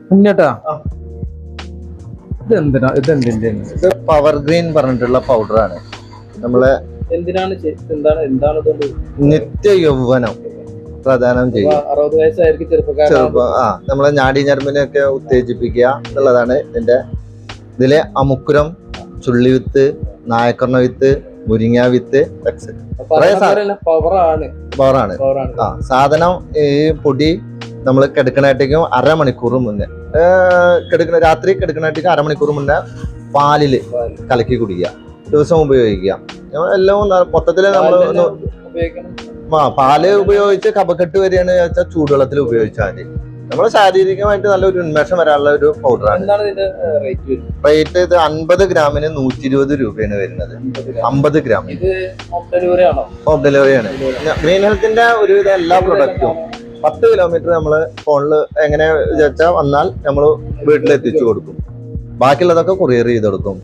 കുഞ്ഞേട്ടാ ഇതെന്തിന്റെ ഇത് power green പറഞ്ഞിട്ടുള്ള പൗഡറാണ്. നമ്മളെ എന്തിനാണ് എന്താണ് ഇതുകൊണ്ട് നിത്യ യൗവനം പ്രദാനം ചെയ്യും. 60 വയസ്സായിരിക്കും നമ്മളെ നാഡീ ഞരമ്പിനെയൊക്കെ ഉത്തേജിപ്പിക്കുക എന്നുള്ളതാണ് ഇതിലെ അമുക്കുരം, ചുള്ളിവിത്ത്, നായക്കർണ വിത്ത്, മുരിങ്ങ വിത്ത്, പവറാണ്. സാധനം ഈ പൊടി നമ്മൾ കിടക്കണായിട്ടേക്കും അരമണിക്കൂർ മുന്നേ രാത്രി കിടക്കണായിട്ടേക്കും അരമണിക്കൂർ മുന്നേ പാലില് കലക്കി കുടിക്കുക, ദിവസം ഉപയോഗിക്കുക. എല്ലാം മൊത്തത്തില് നമ്മൾ പാല് ഉപയോഗിച്ച് കഫക്കെട്ട് വരികയാണ് വെച്ചാൽ ചൂടുവെള്ളത്തിൽ ഉപയോഗിച്ചാൽ മതി. നമ്മള് ശാരീരികമായിട്ട് നല്ലൊരു ഉന്മേഷം വരാനുള്ള ഒരു പൗഡറാണ്. റേറ്റ് ഇത് 50 ഗ്രാമിന് 120 രൂപയാണ് വരുന്നത്. 50 ഗ്രാം ഹോം ഡെലിവറിയാണ്. ഗ്രീൻ ഹെൽത്തിന്റെ ഒരുവിധ എല്ലാ പ്രൊഡക്റ്റും 10 കിലോമീറ്റർ നമ്മള് ഫോണിൽ എങ്ങനെ വിചാരിച്ചാൽ വന്നാൽ നമ്മൾ വീട്ടിലെത്തിച്ചു കൊടുക്കും. ബാക്കിയുള്ളതൊക്കെ കൊറിയർ ചെയ്ത് കൊടുക്കും.